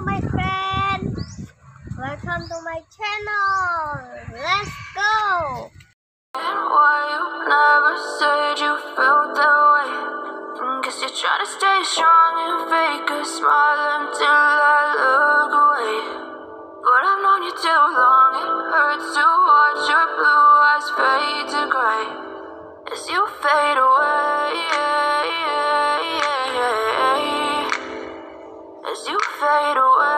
my friends. Welcome to my channel. Let's go. Why you never said you felt that way? Guess you're trying to stay strong and fake a smile until I look away. But I've known you too long. It hurts to watch your blue eyes fade to gray as you fade away. As you fade away.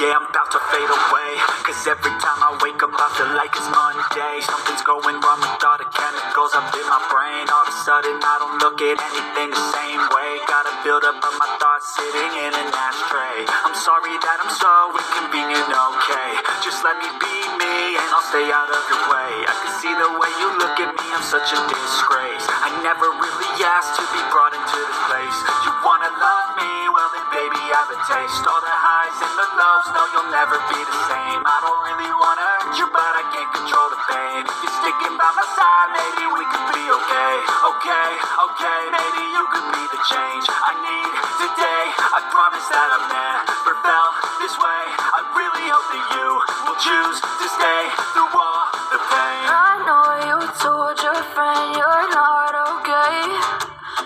Yeah, I'm about to fade away, cause every time I wake up I feel like it's Monday. Something's going wrong with all the chemicals up in my brain. All of a sudden I don't look at anything the same way. Gotta build up of my thoughts sitting in an ashtray. I'm sorry that I'm so inconvenient, okay? Just let me be me and I'll stay out of your way. I can see the way you look at me, I'm such a disgrace. I never really asked to be brought into this place. You wanna love me? Well then baby I have a taste. All the highs and the lows, no you'll never be the same. I don't really wanna hurt you but I can't control the pain. If you're sticking by my side, maybe we could be okay. Okay, maybe you could be the change I need today. I promise that I've never felt this way. I really hope that you will choose to stay through all the pain. I know you told your friend you're not okay,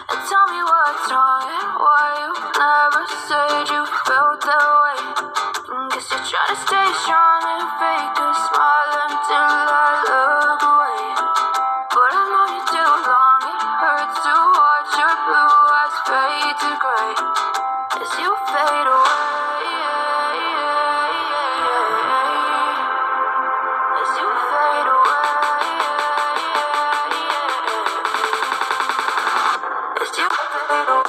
and tell me what's wrong and why you never said you felt that way. Guess you're trying to stay strong and fake a smile until I look away. But I've known you too long, it hurts to watch your blue eyes fade to gray as you fade away. As you fade away. As you fade away.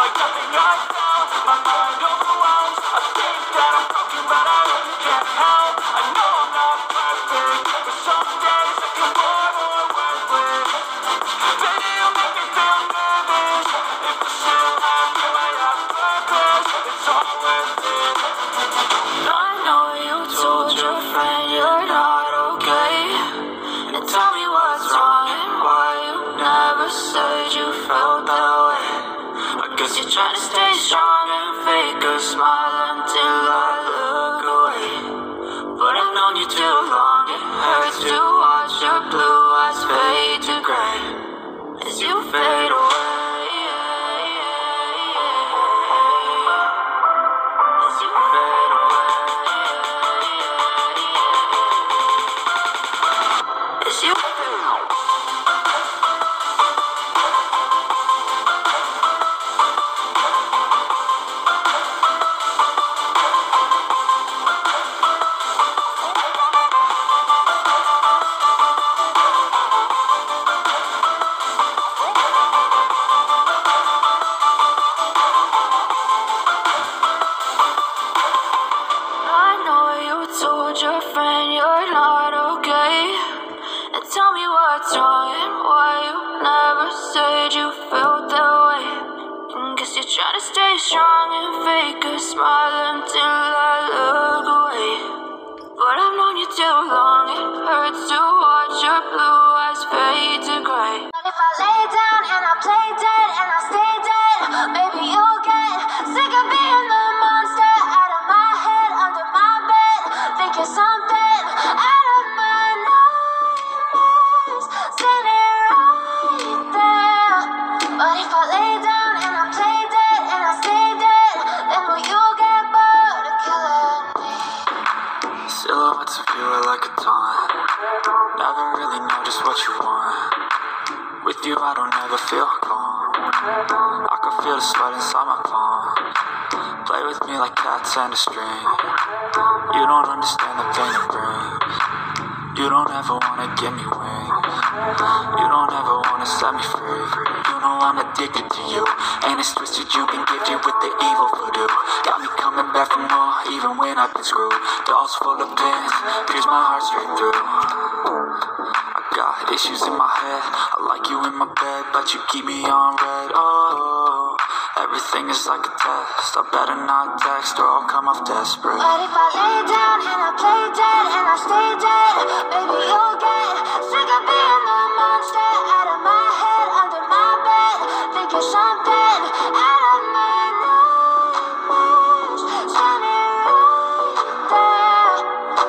Like nothing I found, my mind overwhelms. I think that I'm broken, but I really can't help. I know I'm not perfect, but some days I can more or worthless. Baby, you make me feel nervous. If I still have you, I have purpose. It's all worth it. I know you told your friend you're not okay, and tell me what's wrong and why you never said you felt that way. I guess you're trying to stay strong and fake a smile until I look away. But I've known you too long, it hurts to watch your blue eyes fade to gray as you fade away. As you fade away. As you fade away. Your friend you're not okay, and tell me what's wrong and why you never said you felt that way. And guess you're trying to stay strong and fake a smile until I look away. But I've known you too long, it hurts to watch your blue eyes fade to gray. But if I lay down and I play dead and I stay dead, maybe you'll get sick of being the monster out of my head, under my bed. Think you're something out of my nightmares, sitting right there. But if I lay down and I play dead and I stay dead, then will you get bored of killing me? Silhouettes of you are like a taunt. Never really know just what you want. With you I don't ever feel calm. I can feel the sweat inside my palm. Play with me like cats and a string. You don't understand the pain it brings. You don't ever wanna give me wings. You don't ever wanna set me free. You know I'm addicted to you. And it's twisted, you've been gifted with the evil voodoo. Got me coming back for more, even when I've been screwed. Dolls full of pins, pierce my heart straight through. I got issues in my head, I like you in my bed, but you keep me on red. Oh, everything is like a test, I better not text or I'll come off desperate. But if I lay down and I play dead and I stay dead, baby, you'll get sick of being the monster out of my head, under my bed. Think you're something out of my nightmares, standing right there.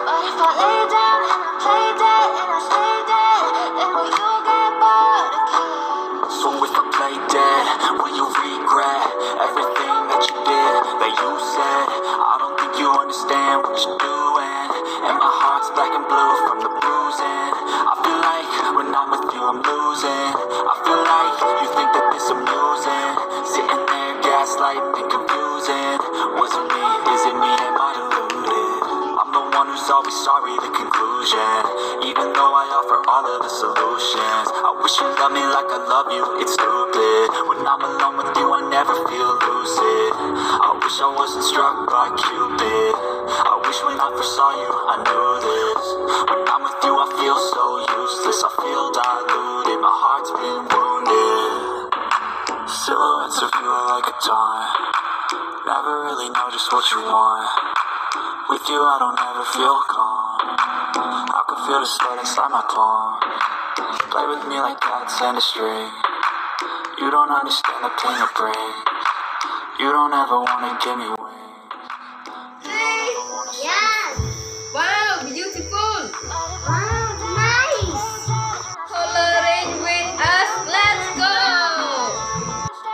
But if I lay down and I play dead and I stay dead, then will you get bored of killing me? So if I play dead, will you regret everything that you did, that you said? I don't think you understand what you're doing, and my heart's black and blue from the bruising. I feel like when I'm with you I'm losing. I feel like you think that this amusing, sitting there gaslighting and confusing. Was it me? Is it me? Am I deluded? I'm the one who's always sorry, the conclusion, even though I offer all of the solutions. I wish you loved me like I love you, it's stupid. When I'm alone with you I never feel lucid. I wish I wasn't struck by Cupid. I wish when I first saw you I knew this. When I'm with you I feel so useless, I feel diluted, my heart's been wounded. Silhouettes of you are like a taunt, never really know just what you want. With you I don't ever feel calm, I can feel the sweat inside my palm. Play with me like cats and a string, you don't understand the pain of brain. You don't ever wanna give me wings. Yes. Wow, beautiful. Wow, nice. Coloring with us. Let's go.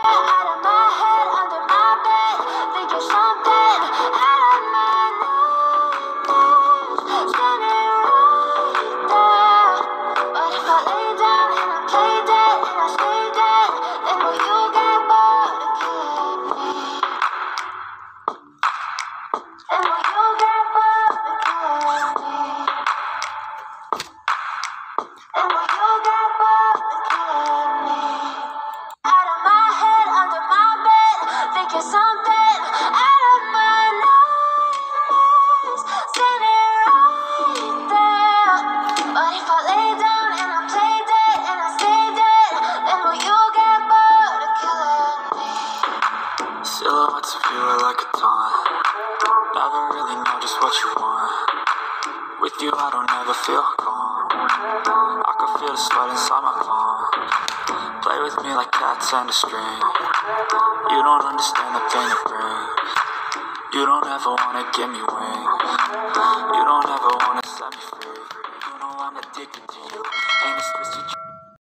Out of my head, under my bed, think you're something out of my nightmares, standing right there. But if I lay down and I play dead and I stay dead, then will you get bored of killing me? And will you get bored of killing me? And will you get bored of killing me? Out of my head, under my bed, think you're something out of my nightmares, standing right there. But if I lay down and I play dead and I stay dead, then will you get bored of killing me? Silhouettes of you are like a taunt, never really know just what you want. With you I don't ever feel calm, I can feel the sweat inside my palm. Play with me like cats and a string, you don't understand the pain it brings. You don't ever wanna give me wings, you don't ever wanna set me free. You know I'm addicted to you, and it's twisted.